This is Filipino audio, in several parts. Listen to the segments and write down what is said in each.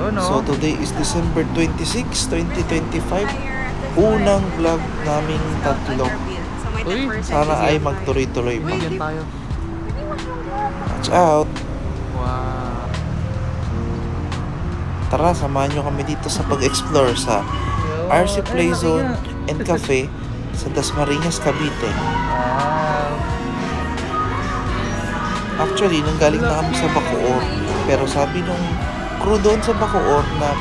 Yun, no? So today is December 26, 2025. Unang vlog naming tatlo. Uy, Sana ay magtuloy-tuloy pa. Uy, yan tayo. Watch out! Wow. Tara, samahan nyo kami dito sa pag-explore sa RC Play Zone and Cafe sa Dasmariñas, Cavite. Wow. Actually, nanggaling na kami sa Bacoor. Pero sabi nung crew doon sa Bacoor na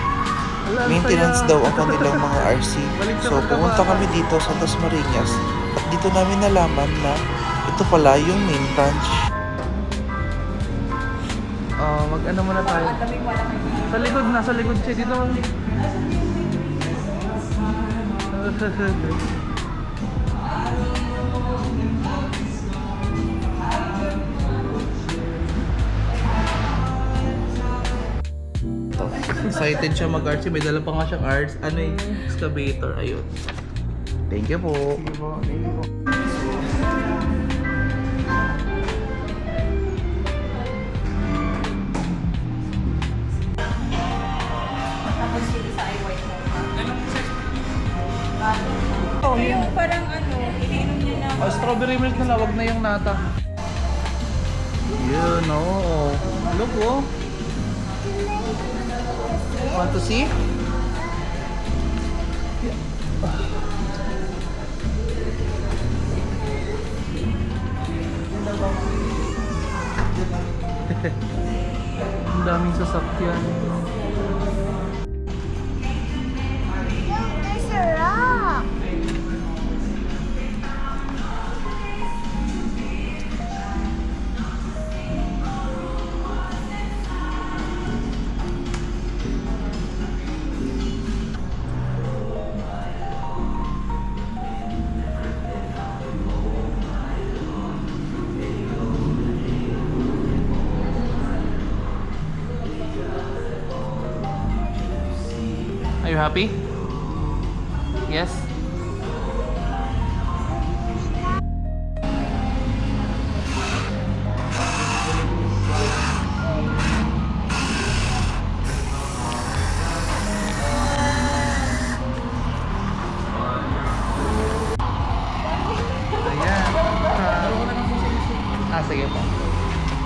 maintenance daw ang kanilang mga RC. So, pumunta kami dito sa Dasmariñas. At dito namin nalaman na ito pala yung main branch. Mag-ano muna tayo. Sa likod, nasa likod siya dito. Excited siya mag-arts. May dala pa nga siyang arts. Ano yung excavator? Ayun. Thank you po. Thank you po. Oh, yung parang ano, iniinom niyo na. Strawberry milk na lang, wag na yung nata. Yun, oo. Look, oh. Want to see? Ang daming sasakyan. There's a rock! Are you happy? Yes? Ayan. Sige po.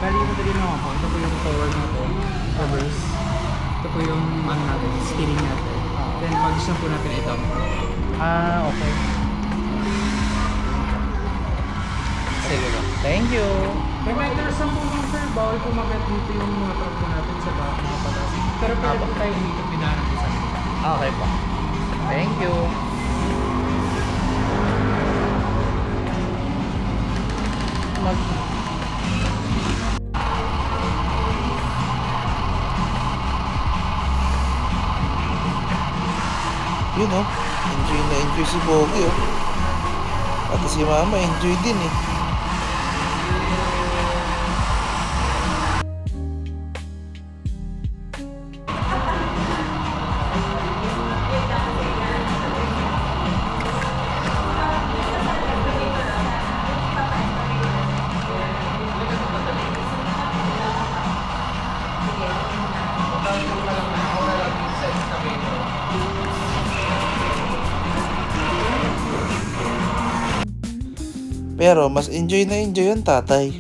Bali, ito din ako. Ito po yung forward natin. Reverse. Ito po yung ano natin, steering natin. Then, pag-gusto po natin ito. Okay. Sige po. Thank you. Reminders lang po lang, sir. Bawal po mag-get dito yung mga truck po natin sa back mga patas. Pero pwede po tayo umikot binaran po sa atin. Okay po. Thank you. Yun oh, enjoy na enjoy si Pogi oh. Pati si Mama enjoy din eh. Pero mas enjoy na enjoy ang tatay.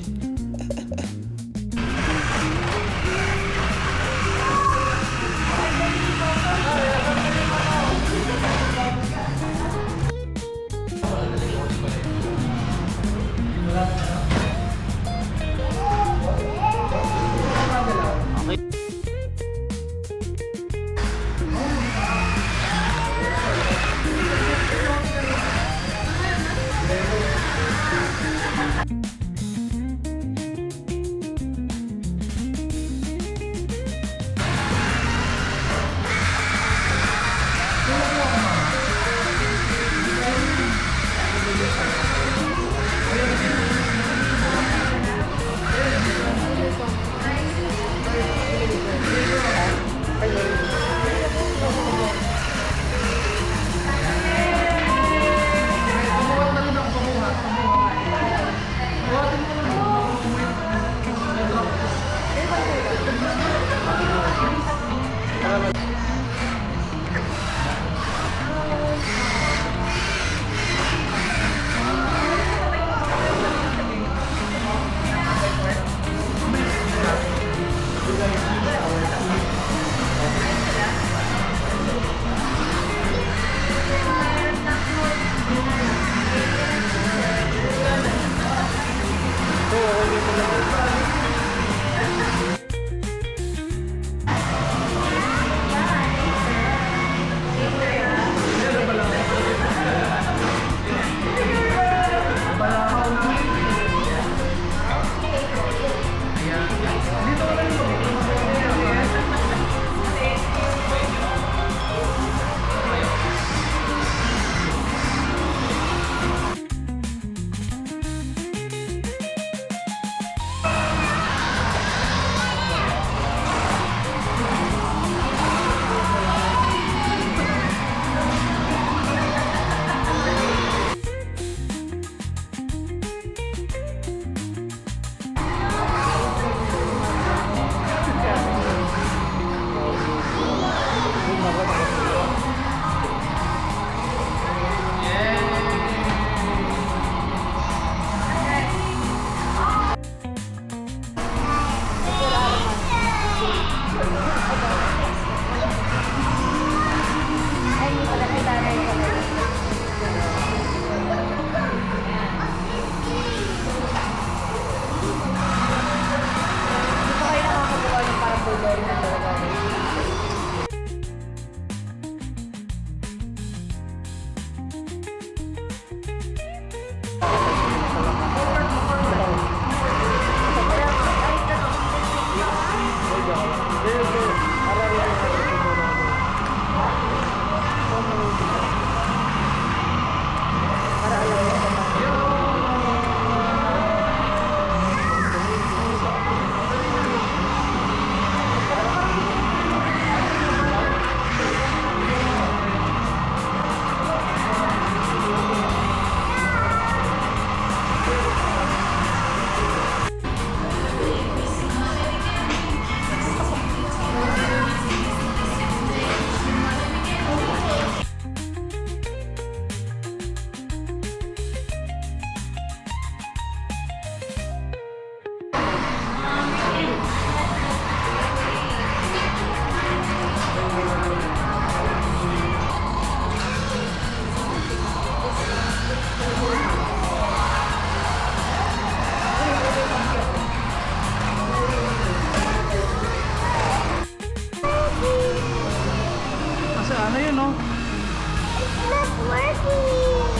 Kasi ano yun, no?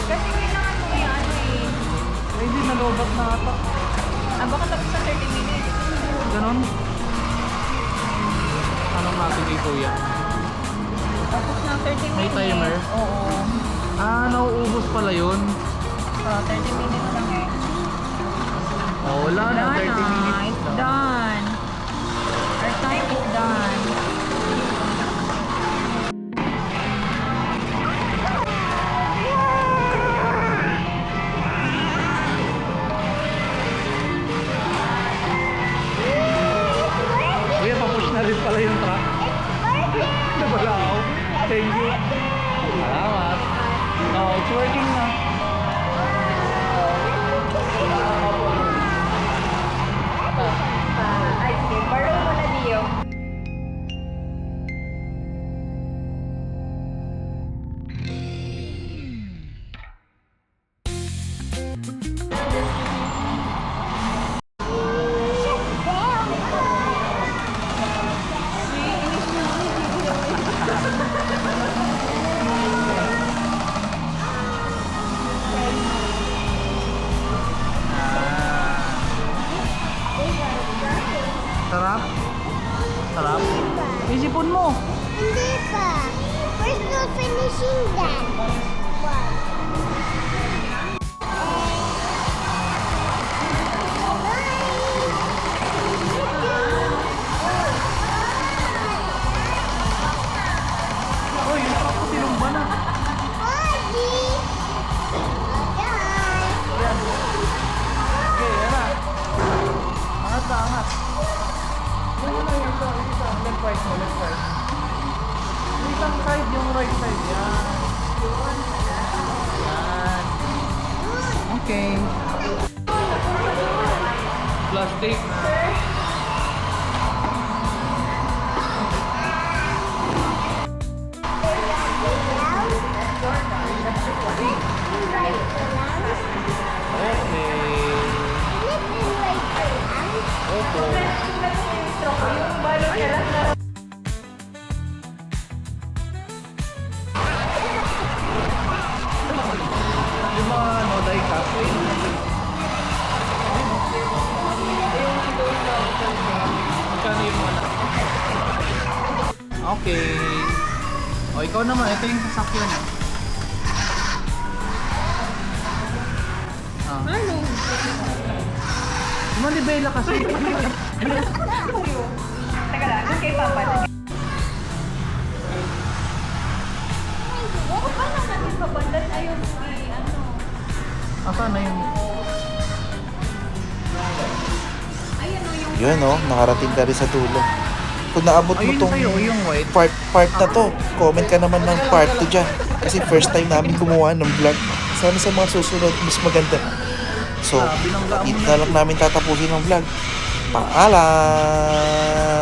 Kasi kailangan mo yung ano eh. Ay, di nalobat na ata. Baka tapos sa 30 minutes. Ganon. Anong natin kay kuya? Tapos ng 30 minutes. May timer? Oo. Ah, nauubos pala yun. 30 minutes lang eh. Oh, wala na, 30 minutes It's na. done. Our time is done. Kuya, papush na rin pala yung truck. Wala ako. Thank you. Salamat. Oh, it's working na. Ay, sige. Borrow mo na, Dio. Sarap? Sarap? Isipon mo. Hindi pa. We're still finishing that. Uy, yung truck ko tinumba na. Bye. Okay, yan na. Angat na, angat. Yung isa. Left right mo, left right. Okay. Plastic. Yung mga ano, die-cut. Magkano yung mga Okay. O, ikaw naman. Ito yung sasakyan. Ano? Manibela kasi. Teka lang, doon kay Papa. O, paano natin pabandas ayaw mo ano? Asan na yung... Ayan o yung... Yun oh, nakarating ka rin sa dulo. Kung naabot mo Ayun tong sa'yo, yung white. part na to, comment ka naman ng part 2 dyan. Kasi first time namin gumawa ng vlog. Sana sa mga susunod, mas maganda. So, dito na lang namin tatapusin ang vlog. Paalam!